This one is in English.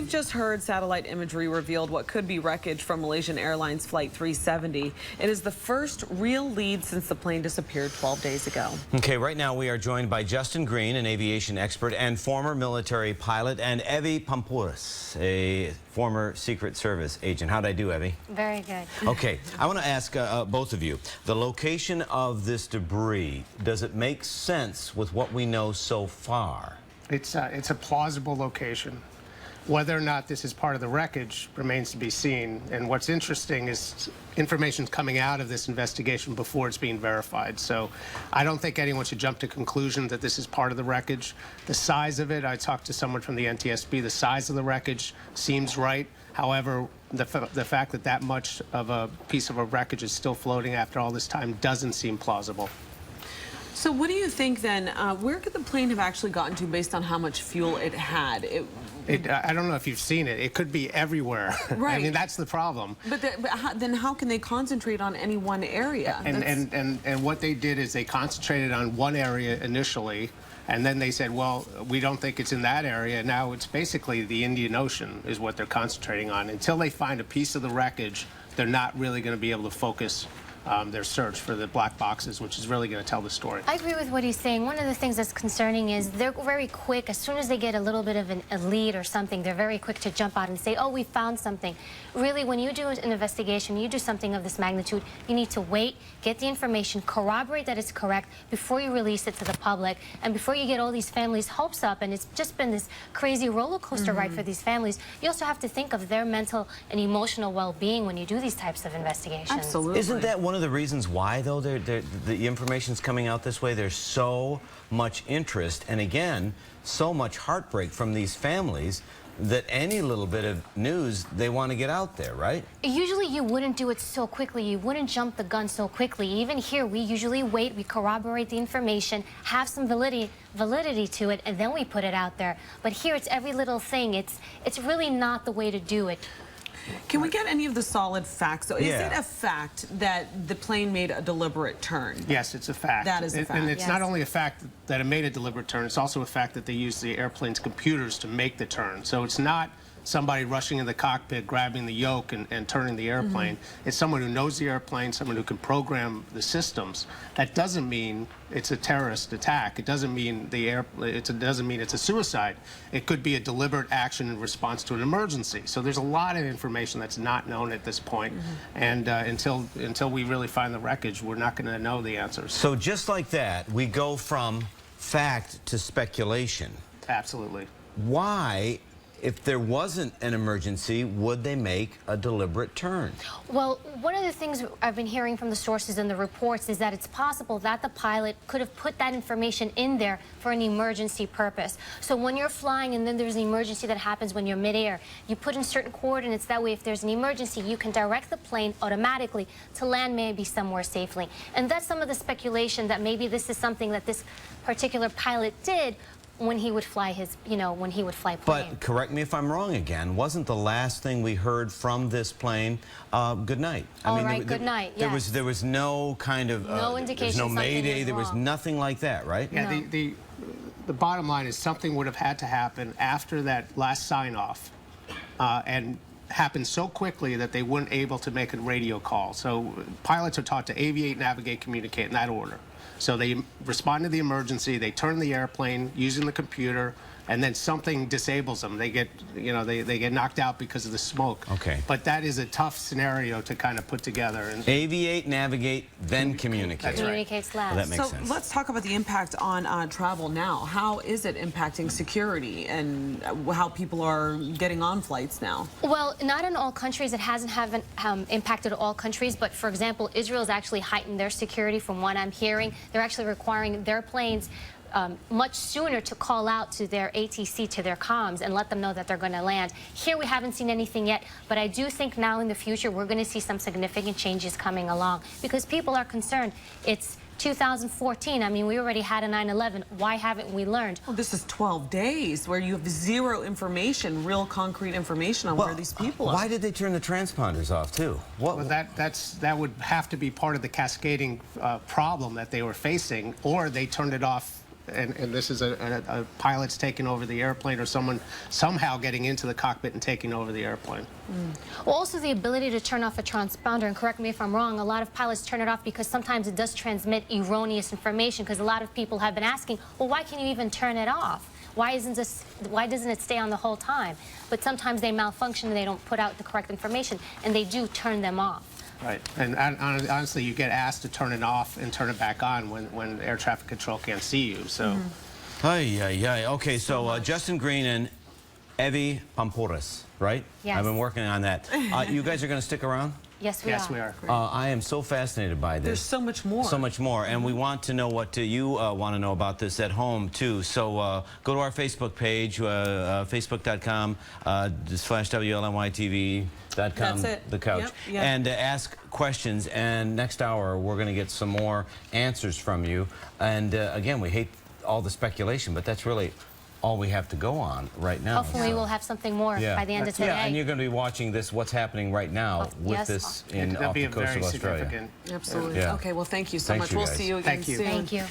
we've just heard satellite imagery revealed what could be wreckage from Malaysian Airlines Flight 370. It is the first real lead since the plane disappeared 12 days ago. Okay, right now we are joined by Justin Green, an aviation expert and former military pilot, and Evy Poumpouras, a former Secret Service agent. How'd I do, Evy? Very good. Okay, I want to ask both of you, the location of this debris, does it make sense with what we know so far? It's a plausible location. Whether or not this is part of the wreckage remains to be seen. And what's interesting is information's coming out of this investigation before it's being verified. So I don't think anyone should jump to conclusion that this is part of the wreckage. The size of it, I talked to someone from the NTSB, the size of the wreckage seems right. However, the fact that that much of a piece of a wreckage is still floating after all this time doesn't seem plausible. So what do you think then, where could the plane have actually gotten to based on how much fuel it had? I don't know if you've seen it. It could be everywhere. Right. I mean, that's the problem. But then how can they concentrate on any one area? And what they did is they concentrated on one area initially, and then they said, well, we don't think it's in that area. Now it's basically the Indian Ocean is what they're concentrating on. Until they find a piece of the wreckage, they're not really going to be able to focus their search for the black boxes, which is really going to tell the story. I agree with what he's saying. One of the things that's concerning is they're very quick. As soon as they get a little bit of a lead or something, they're very quick to jump out and say, oh, we found something. Really, when you do an investigation, you do something of this magnitude, you need to wait, get the information, corroborate that it's correct before you release it to the public, and before you get all these families' hopes up. And it's just been this crazy roller coaster ride for these families. You also have to think of their mental and emotional well-being when you do these types of investigations. Absolutely. Isn't that one of the reasons why, though, the information's coming out this way? There's so much interest, and again, so much heartbreak from these families that any little bit of news, they want to get out there, right? Usually you wouldn't do it so quickly. You wouldn't jump the gun so quickly. Even here, we usually wait, we corroborate the information, have some validity to it, and then we put it out there. But here, it's every little thing. It's really not the way to do it. Can we get any of the solid facts? So is it a fact that the plane made a deliberate turn? Yes, it's a fact. That is a fact. And it's not only a fact that it made a deliberate turn, it's also a fact that they used the airplane's computers to make the turn. So it's not somebody rushing in the cockpit, grabbing the yoke and turning the airplane. It's someone who knows the airplane, someone who can program the systems. That doesn't mean it's a terrorist attack. It doesn't mean it doesn't mean it's a suicide. It could be a deliberate action in response to an emergency. So there's a lot of information that's not known at this point. And until we really find the wreckage, we're not going to know the answers. So just like that, we go from fact to speculation. Absolutely. Why, if there wasn't an emergency, would they make a deliberate turn? Well, one of the things I've been hearing from the sources in the reports is that it's possible that the pilot could have put that information in there for an emergency purpose. So when you're flying and then there's an emergency that happens when you're midair, you put in certain coordinates. That way, if there's an emergency, you can direct the plane automatically to land maybe somewhere safely. And that's some of the speculation that maybe this is something that this particular pilot did when he would fly his, when he would fly plane. But correct me if I'm wrong again, wasn't the last thing we heard from this plane, good night? Good night, yes. There was no kind of... no indication there was no something mayday, is there was wrong. nothing like that, right? Yeah, No. the bottom line is something would have had to happen after that last sign-off and happened so quickly that they weren't able to make a radio call. So pilots are taught to aviate, navigate, communicate in that order. So they respond to the emergency, they turn the airplane using the computer, and then something disables them. They get, they get knocked out because of the smoke. Okay. But that is a tough scenario to kind of put together. And Aviate, navigate, then communicate. That's right. Communicates last. Well, that makes sense. So let's talk about the impact on travel now. How is it impacting security and how people are getting on flights now? Well, not in all countries. It hasn't impacted all countries. But for example, Israel's actually heightened their security from what I'm hearing. They're actually requiring their planes much sooner to call out to their ATC, to their comms, and let them know that they're going to land. Here we haven't seen anything yet, but I do think now in the future we're going to see some significant changes coming along because people are concerned. It's 2014. I mean, we already had a 9/11. Why haven't we learned? Well, this is 12 days where you have zero information, real concrete information on where these people are. Why did they turn the transponders off, too? well, that would have to be part of the cascading problem that they were facing, or they turned it off and this is a pilot's taking over the airplane or someone somehow getting into the cockpit and taking over the airplane. Well, also the ability to turn off a transponder, and correct me if I'm wrong, a lot of pilots turn it off because sometimes it does transmit erroneous information, because a lot of people have been asking, well, why can you even turn it off? Why doesn't it stay on the whole time? But sometimes they malfunction and they don't put out the correct information, and they do turn them off. Right, and honestly, you get asked to turn it off and turn it back on when air traffic control can't see you, so. Okay, so Justin Green and Evy Poumpouras, right? Yes. I've been working on that. You guys are going to stick around? Yes, we are. Yes, we are. I am so fascinated by this. There's so much more. So much more. And we want to know what you want to know about this at home, too. So go to our Facebook page, facebook.com/WLNYTV.com, That's it. the couch, Yep, yep. and ask questions. And next hour, we're going to get some more answers from you. And again, we hate all the speculation, but that's really all we have to go on right now. Hopefully we'll have something more by the end of today. Yeah, and you're going to be watching this, what's happening right now with yes. this That'd off be the a coast very of Australia. significant. Absolutely. Yeah. Okay, well, thank you so Thanks, much. you We'll guys. see you again Thank you. soon. Thank you.